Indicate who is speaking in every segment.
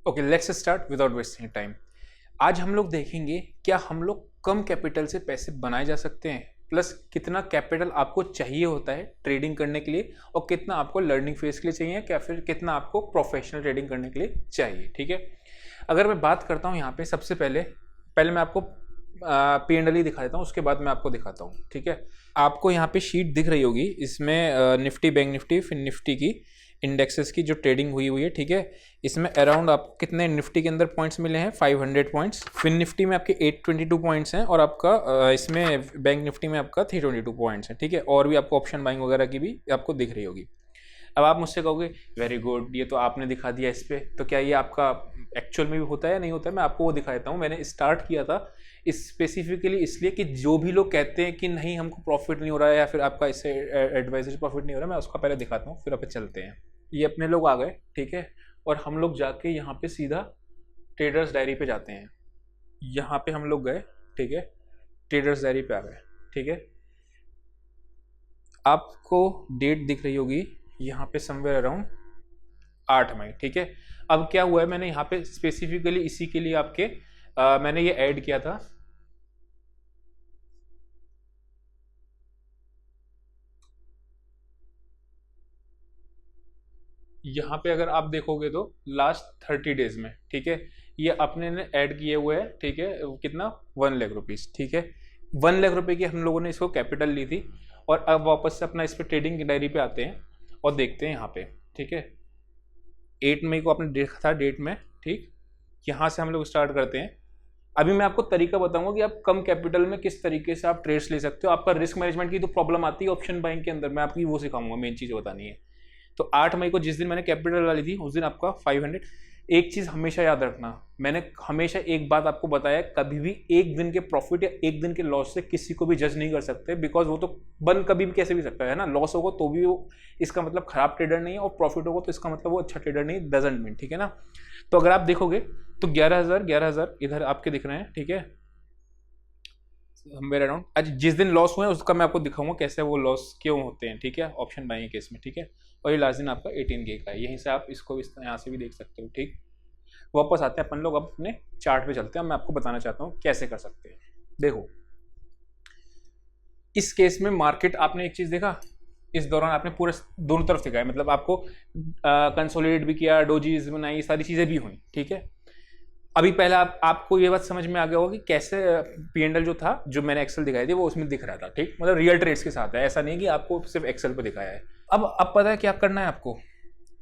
Speaker 1: Okay, let's start without wasting time. आज हम लोग देखेंगे क्या हम लोग कम कैपिटल से पैसे बनाए जा सकते हैं, प्लस कितना कैपिटल आपको चाहिए होता है ट्रेडिंग करने के लिए, और कितना आपको लर्निंग फेज के लिए चाहिए, या फिर कितना आपको प्रोफेशनल ट्रेडिंग करने के लिए चाहिए। ठीक है, अगर मैं बात करता हूँ यहाँ पे सबसे पहले मैं आपको P&L ही दिखा देता हूँ, उसके बाद मैं आपको दिखाता हूँ। ठीक है, आपको यहाँ पे शीट दिख रही होगी, इसमें निफ्टी, बैंक निफ्टी, फिर निफ्टी की इंडेक्सेस की जो ट्रेडिंग हुई है। ठीक है, इसमें अराउंड आपको कितने निफ्टी के अंदर पॉइंट्स मिले हैं, 500 पॉइंट्स। फिर निफ्टी में आपके 822 पॉइंट्स हैं, और आपका इसमें बैंक निफ्टी में आपका 322 पॉइंट्स हैं। ठीक है, और भी आपको ऑप्शन बाइंग वगैरह की भी आपको दिख रही होगी। अब आप मुझसे कहोगे वेरी गुड, ये तो आपने दिखा दिया इस पर, तो क्या ये आपका एक्चुअल में भी होता है या नहीं होता है? मैं आपको वो दिखा देता हूँ। मैंने स्टार्ट किया था स्पेसिफिकली इसलिए कि जो भी लोग कहते हैं कि नहीं हमको प्रॉफिट नहीं हो रहा है, या फिर आपका इससे एडवाइजर प्रॉफिट नहीं हो रहा है, मैं उसका पहले दिखाता हूँ, फिर आप चलते हैं। ये अपने लोग आ गए, ठीक है, और हम लोग जाके यहाँ पे सीधा ट्रेडर्स डायरी पे जाते हैं। यहाँ पे हम लोग गए, ठीक है, ट्रेडर्स डायरी पे आ गए। ठीक है, आपको डेट दिख रही होगी यहाँ पे समवेयर अराउंड 8 मई। ठीक है, अब क्या हुआ है, मैंने यहाँ पे स्पेसिफिकली इसी के लिए आपके मैंने ये ऐड किया था। यहाँ पे अगर आप देखोगे तो लास्ट 30 डेज में, ठीक है, ये अपने ने ऐड किए हुए हैं। ठीक है, कितना, 1 लाख रुपीज़। ठीक है, 1 लाख रुपए की हम लोगों ने इसको कैपिटल ली थी, और अब वापस से अपना इस पर ट्रेडिंग की डायरी पे आते हैं और देखते हैं यहाँ पे। ठीक है, 8 मई को आपने देखा था डेट में, ठीक, यहाँ से हम लोग स्टार्ट करते हैं। अभी मैं आपको तरीका बताऊंगा कि आप कम कैपिटल में किस तरीके से आप ट्रेड्स ले सकते हो। आपका रिस्क मैनेजमेंट की तो प्रॉब्लम आती है ऑप्शन बाइंग के अंदर, मैं आपकी वो सिखाऊंगा, मेन चीज़ बतानी है। तो 8 मई को जिस दिन मैंने कैपिटल डाली थी उस दिन आपका 500। एक चीज़ हमेशा याद रखना, मैंने हमेशा एक बात आपको बताया, कभी भी एक दिन के प्रॉफिट या एक दिन के लॉस से किसी को भी जज नहीं कर सकते, बिकॉज वो तो बन कभी भी कैसे भी सकता है ना। लॉस होगा तो भी वो इसका मतलब खराब ट्रेडर नहीं है, और प्रॉफिट होगा तो इसका मतलब वो अच्छा ट्रेडर नहीं, डजंट मीन। ठीक है ना, तो अगर आप देखोगे तो 11,000 इधर आपके दिख रहे हैं। ठीक है, मेरा अराउंड आज जिस दिन लॉस हुए उसका मैं आपको दिखाऊंगा कैसे वो लॉस क्यों होते हैं। ठीक है, ऑप्शन बाइंग केस में। ठीक है, और ये लास्ट दिन आपका 18K का है, यहीं से आप इसको यहाँ से भी देख सकते हो। ठीक, वापस आते हैं अपन लोग, अब अपने चार्ट पे चलते हैं। मैं आपको बताना चाहता हूँ कैसे कर सकते हैं। देखो, इस केस में मार्केट, आपने एक चीज देखा, इस दौरान आपने पूरे दोनों तरफ दिखाया, मतलब आपको कंसोलिडेट भी किया, डोजीज बनाई, सारी चीजें भी हुई। ठीक है, अभी पहले आपको ये बात समझ में आ गया होगा कि कैसे P&L जो था, जो मैंने एक्सेल दिखाई थी, वो उसमें दिख रहा था। ठीक, मतलब रियल ट्रेड्स के साथ है, ऐसा नहीं कि आपको सिर्फ एक्सेल पे दिखाया है। अब पता है क्या करना है आपको।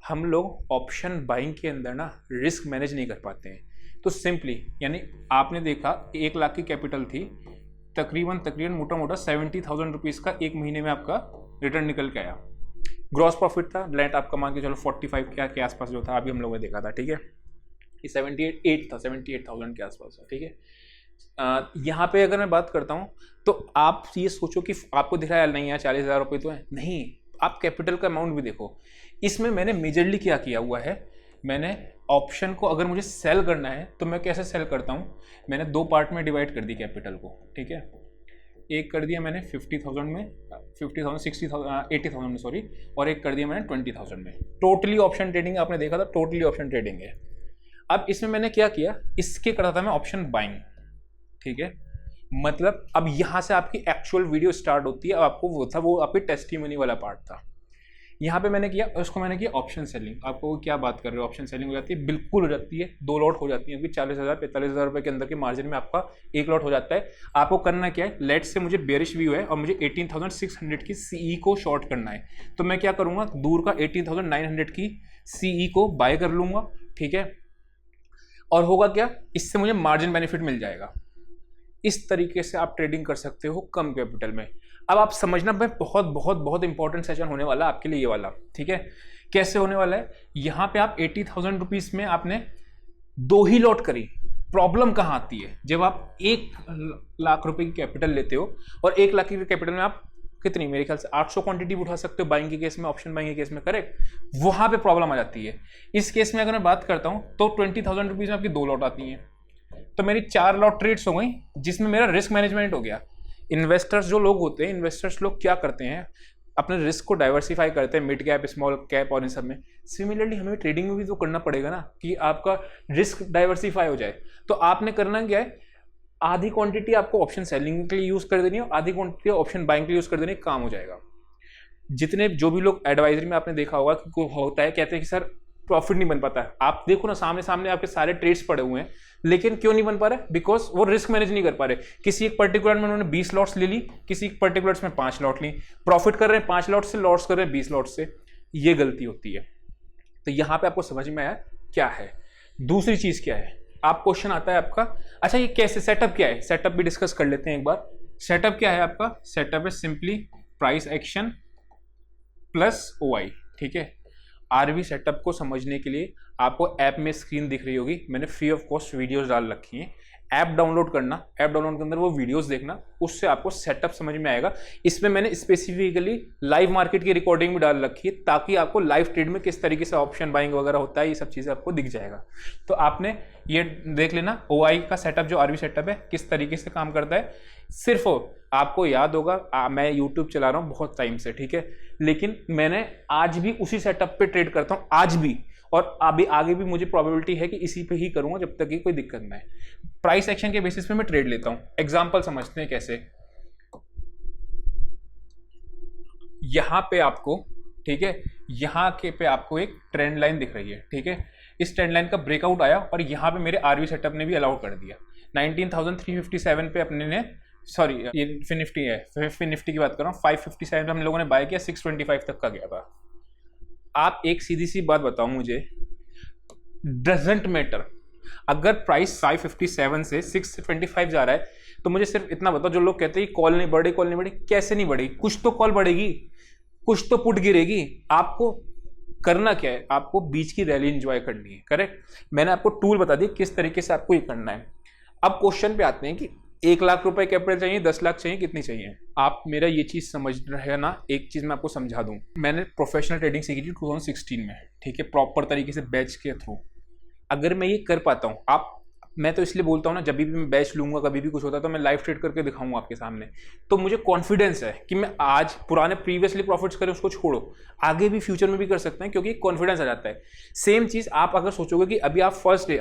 Speaker 1: हम लोग ऑप्शन बाइंग के अंदर ना रिस्क मैनेज नहीं कर पाते हैं, तो सिंपली, यानी आपने देखा 1 लाख की कैपिटल थी, तकरीबन मोटा मोटा 70,000 रुपीज़ का एक महीने में आपका रिटर्न निकल के आया। ग्रॉस प्रॉफिट था नेट आपका, मान के चलो 45 के आसपास जो था, अभी हम लोगों ने देखा था। ठीक है, 78,000 के आसपास है। ठीक है, यहाँ पे अगर मैं बात करता हूँ तो आप ये सोचो कि आपको दिख रहा है नहीं यार 40,000 रुपये तो है, नहीं, आप कैपिटल का अमाउंट भी देखो। इसमें मैंने मेजरली क्या किया हुआ है, मैंने ऑप्शन को अगर मुझे सेल करना है तो मैं कैसे सेल करता हूँ, मैंने 2 पार्ट में डिवाइड कर दी कैपिटल को। ठीक है, एक कर दिया मैंने 50,000 में, 50,000, 60,000, 80,000 में सॉरी, और एक कर दिया मैंने 20,000 में। टोटली ऑप्शन ट्रेडिंग आपने देखा था, टोटली ऑप्शन ट्रेडिंग है। अब इसमें मैंने क्या किया, इसके करता था मैं ऑप्शन बाइंग। ठीक है, मतलब अब यहां से आपकी एक्चुअल वीडियो स्टार्ट होती है। अब आपको वो था, वो आपकी टेस्टिमनी वाला पार्ट था। यहाँ पे मैंने किया, उसको मैंने किया ऑप्शन सेलिंग। आपको क्या बात कर रहे हो, ऑप्शन सेलिंग हो जाती है, बिल्कुल हो जाती है, 2 लॉट हो जाती है, क्योंकि 40,000 45,000 रुपये के अंदर के मार्जिन में आपका 1 लॉट हो जाता है। आपको करना क्या है, लेट से मुझे बेरिश व्यू है और मुझे 18,600 की सीई को शॉर्ट करना है, तो मैं क्या करूँगा, दूर का 18,900 की सीई को बाय कर लूँगा। ठीक है, और होगा क्या, इससे मुझे मार्जिन बेनिफिट मिल जाएगा। इस तरीके से आप ट्रेडिंग कर सकते हो कम कैपिटल में। अब आप समझना, भाई बहुत बहुत बहुत इंपॉर्टेंट सेशन होने वाला आपके लिए ये वाला। ठीक है, कैसे होने वाला है, यहाँ पे आप 80,000 रुपीज में आपने 2 ही लॉट करी। प्रॉब्लम कहाँ आती है, जब आप 1 लाख रुपए की कैपिटल लेते हो, और 1 लाख की कैपिटल में आप कितनी, मेरे ख्याल से 800 क्वांटिटी उठा सकते हो बाइंग के केस में, ऑप्शन बाइंग के केस में, करेक्ट, वहां पे प्रॉब्लम आ जाती है। इस केस में अगर मैं बात करता हूं तो 20,000 रुपीज में आपकी 2 लॉट आती हैं, तो मेरी 4 लॉट ट्रेड्स हो गई, जिसमें मेरा रिस्क मैनेजमेंट हो गया। इन्वेस्टर्स जो लोग होते हैं, इन्वेस्टर्स लोग क्या करते हैं, अपने रिस्क को डाइवर्सिफाई करते हैं मिड कैप, स्मॉल कैप और इन सब में। सिमिलरली हमें ट्रेडिंग में भी तो करना पड़ेगा ना कि आपका रिस्क डाइवर्सिफाई हो जाए। तो आपने करना क्या है, आधी क्वांटिटी आपको ऑप्शन सेलिंग के लिए यूज कर देनी है और आधी क्वांटिटी ऑप्शन बाइंग के लिए यूज कर देनी है, काम हो जाएगा। जितने जो भी लोग एडवाइजरी में आपने देखा होगा कि होता है, कहते हैं कि सर प्रॉफिट नहीं बन पाता है। आप देखो ना, सामने सामने आपके सारे ट्रेड्स पड़े हुए हैं, लेकिन क्यों नहीं बन पा रहे? बिकॉज वो रिस्क मैनेज नहीं कर पा रहे। किसी एक पर्टिकुलर में उन्होंने 20 लॉट्स ले ली, किसी एक पर्टिकुलर्स में 5 लॉट ली, प्रॉफिट कर रहे हैं 5 लॉट से, लॉट्स कर रहे हैं 20 लॉट से। ये गलती होती है। तो यहां पे आपको समझ में आया क्या है। दूसरी चीज क्या है, आप क्वेश्चन आता है आपका, अच्छा ये कैसे, सेटअप क्या है? सेटअप भी डिस्कस कर लेते हैं एक बार। सेटअप क्या है आपका? सेटअप है simply price action plus OI, ठीक है। आरवी सेटअप को समझने के लिए आपको ऐप में स्क्रीन दिख रही होगी, मैंने फ्री ऑफ कॉस्ट वीडियोस डाल रखी हैं। ऐप डाउनलोड करना, ऐप डाउनलोड के अंदर वो वीडियोस देखना, उससे आपको सेटअप समझ में आएगा। इसमें मैंने स्पेसिफिकली लाइव मार्केट की रिकॉर्डिंग भी डाल रखी है, ताकि आपको लाइव ट्रेड में किस तरीके से ऑप्शन बाइंग वगैरह होता है, ये सब चीज़ें आपको दिख जाएगा। तो आपने ये देख लेना OI का सेटअप, जो आरवी सेटअप है किस तरीके से काम करता है। सिर्फ आपको याद होगा, मैं यूट्यूब चला रहा हूँ बहुत टाइम से, ठीक है, लेकिन मैंने आज भी उसी सेटअप पे ट्रेड करता हूँ, आज भी, और अभी आगे भी मुझे प्रोबेबिलिटी है कि इसी पे ही करूंगा जब तक कि कोई दिक्कत ना है। प्राइस एक्शन के बेसिस पे मैं ट्रेड लेता हूं। एग्जांपल समझते हैं कैसे। यहां पे आपको, ठीक है, यहां के पे आपको एक ट्रेंड लाइन दिख रही है, ठीक है। इस ट्रेंड लाइन का ब्रेकआउट आया और यहां पे मेरे आरवी सेटअप ने भी अलाउ कर दिया। 19,357 पे अपने ने, सॉरी ये फिन निफ्टी है, फिन निफ्टी की बात कर रहा हूँ, 557 पे हम लोगों ने बाय किया, 625 तक का गया था। आप एक सीधी सी बात बताओ मुझे, डजंट मैटर, अगर प्राइस 557 से 625 जा रहा है, तो मुझे सिर्फ इतना बताओ, जो लोग कहते हैं कॉल नहीं बढ़ी, कॉल नहीं बढ़ी, कैसे नहीं बढ़ी? कुछ तो कॉल बढ़ेगी, कुछ तो पुट गिरेगी। आपको करना क्या है? आपको बीच की रैली एंजॉय करनी है, करेक्ट। मैंने आपको टूल बता दिया किस तरीके से आपको ये करना है। अब क्वेश्चन पे आते हैं कि 1 लाख रुपए कैपिटल चाहिए, 10 लाख चाहिए, कितनी चाहिए? आप मेरा ये चीज समझ रहे हैं ना। एक चीज मैं आपको समझा दूं, मैंने प्रोफेशनल ट्रेडिंग सीखी थी 2016 में, ठीक है, प्रॉपर तरीके से बैच के थ्रू। अगर मैं ये कर पाता हूं, मैं तो इसलिए बोलता हूं ना, जब भी मैं बैच लूंगा, कभी भी कुछ होता है तो मैं लाइव ट्रेड करके दिखाऊंगा आपके सामने, तो मुझे कॉन्फिडेंस है कि मैं आज पुराने प्रीवियसली प्रॉफिट्स करें उसको छोड़ो, आगे भी फ्यूचर में भी कर सकते हैं, क्योंकि कॉन्फिडेंस आ जाता है। सेम चीज आप अगर सोचोगे कि अभी आप फर्स्ट डे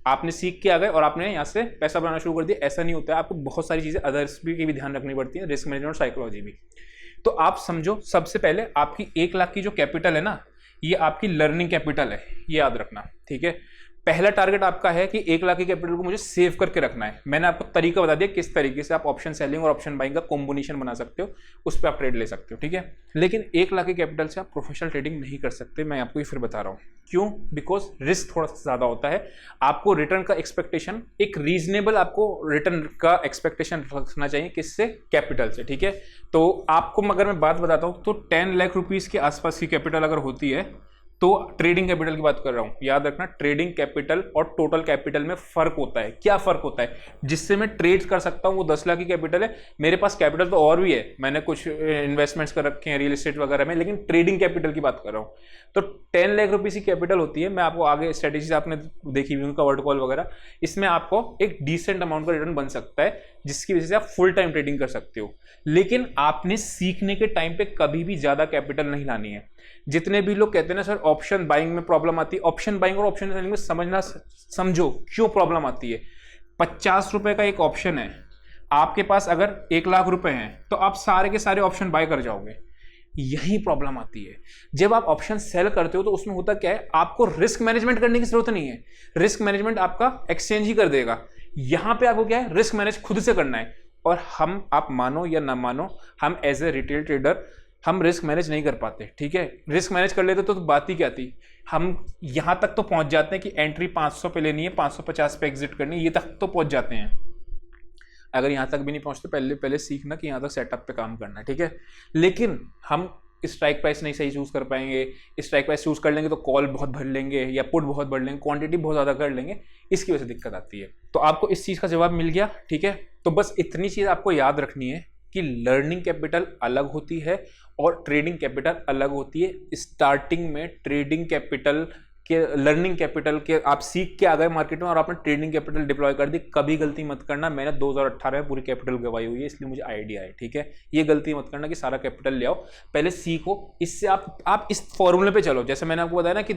Speaker 1: आपने सीख के आ गए और आपने यहाँ से पैसा बनाना शुरू कर दिया, ऐसा नहीं होता है। आपको बहुत सारी चीजें अदर्स भी की भी ध्यान रखनी पड़ती है, रिस्क मैनेजमेंट और साइकोलॉजी भी। तो आप समझो, सबसे पहले आपकी 1 लाख की जो कैपिटल है ना, ये आपकी लर्निंग कैपिटल है, ये याद रखना, ठीक है। पहला टारगेट आपका है कि 1 लाख की कैपिटल को मुझे सेव करके रखना है। मैंने आपको तरीका बता दिया किस तरीके से आप ऑप्शन सेलिंग और ऑप्शन बाइंग का कॉम्बिनेशन बना सकते हो, उस पर आप ट्रेड ले सकते हो, ठीक है। लेकिन 1 लाख की कैपिटल से आप प्रोफेशनल ट्रेडिंग नहीं कर सकते, मैं आपको ये फिर बता रहा हूँ क्यों। बिकॉज रिस्क थोड़ा सा ज्यादा होता है। आपको रिटर्न का एक्सपेक्टेशन, एक रीजनेबल आपको रिटर्न का एक्सपेक्टेशन रखना चाहिए, किससे? कैपिटल से, ठीक है। तो आपको अगर मैं बात बताता हूँ तो 10 लाख रुपीज के आसपास की कैपिटल अगर होती है तो ट्रेडिंग कैपिटल की बात कर रहा हूं, याद रखना, ट्रेडिंग कैपिटल और टोटल कैपिटल में फर्क होता है। क्या फर्क होता है? जिससे मैं ट्रेड कर सकता हूं वो 10 लाख की कैपिटल है। मेरे पास कैपिटल तो और भी है, मैंने कुछ इन्वेस्टमेंट्स कर रखे हैं रियल एस्टेट वगैरह में, लेकिन ट्रेडिंग कैपिटल की बात कर रहा हूं। तो 10 लाख रुपीज की कैपिटल होती है। मैं आपको आगे स्ट्रेटेजीज आपने देखी हुई, कवर्ड कॉल वगैरह, इसमें आपको एक डिसेंट अमाउंट का रिटर्न बन सकता है, जिसकी वजह से आप फुल टाइम ट्रेडिंग कर सकते हो। लेकिन आपने सीखने के टाइम पे कभी भी ज्यादा कैपिटल नहीं लानी है। जितने भी लोग कहते हैं ना सर ऑप्शन बाइंग में प्रॉब्लम आती है, ऑप्शन बाइंग और ऑप्शन सेलिंग में समझो क्यों प्रॉब्लम आती है। 50 रुपए का एक ऑप्शन है, आपके पास अगर 1 लाख रुपए हैं तो आप सारे के सारे ऑप्शन बाय कर जाओगे, यही प्रॉब्लम आती है। जब आप ऑप्शन सेल करते हो तो उसमें होता क्या है, आपको रिस्क मैनेजमेंट करने की जरूरत नहीं है, रिस्क मैनेजमेंट आपका एक्सचेंज ही कर देगा। यहां पे आपको क्या है, रिस्क मैनेज खुद से करना है। और हम, आप मानो या ना मानो, हम एज ए रिटेल ट्रेडर हम रिस्क मैनेज नहीं कर पाते, ठीक है। रिस्क मैनेज कर लेते तो बात ही क्या थी। हम यहां तक तो पहुंच जाते हैं कि एंट्री 500 पे लेनी है, 550 पे एग्जिट करनी है, ये तक तो पहुंच जाते हैं। अगर यहां तक भी नहीं पहुंचते, पहले सीखना कि यहां तक सेटअप पे काम करना है, ठीक है। लेकिन हम स्ट्राइक प्राइस नहीं सही चूज कर पाएंगे, स्ट्राइक प्राइस चूज कर लेंगे तो कॉल बहुत भर लेंगे या पुट बहुत भर लेंगे, क्वांटिटी बहुत ज्यादा कर लेंगे, इसकी वजह से दिक्कत आती है। तो आपको इस चीज का जवाब मिल गया, ठीक है। तो बस इतनी चीज आपको याद रखनी है कि लर्निंग कैपिटल अलग होती है और ट्रेडिंग कैपिटल अलग होती है। स्टार्टिंग में ट्रेडिंग कैपिटल कि लर्निंग कैपिटल के आप सीख के आ गए मार्केट में और आपने ट्रेडिंग कैपिटल डिप्लॉय कर दी, कभी गलती मत करना। मैंने 2018 में पूरी कैपिटल गवाई हुई है, इसलिए मुझे आइडिया है, ठीक है। ये गलती मत करना कि सारा कैपिटल ले आओ, पहले सीखो। इससे आप इस फॉर्मूले पे चलो, जैसे मैंने आपको बताया ना कि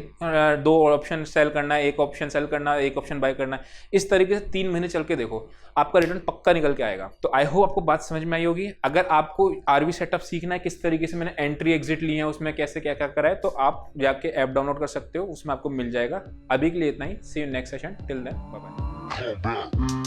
Speaker 1: 2 ऑप्शन सेल करना है, 1 ऑप्शन सेल करना है, 1 ऑप्शन बाय करना है, इस तरीके से 3 महीने चल के देखो, आपका रिटर्न पक्का निकल के आएगा। तो आई होप आपको बात समझ में आई होगी। अगर आपको आरवी सेटअप सीखना है, किस तरीके से मैंने एंट्री एग्जिट ली है, उसमें कैसे क्या क्या करा है, तो आप जाके ऐप डाउनलोड कर सकते हो, उसमें आपको मिल जाएगा। अभी के लिए इतना ही। See you next session, till then bye bye.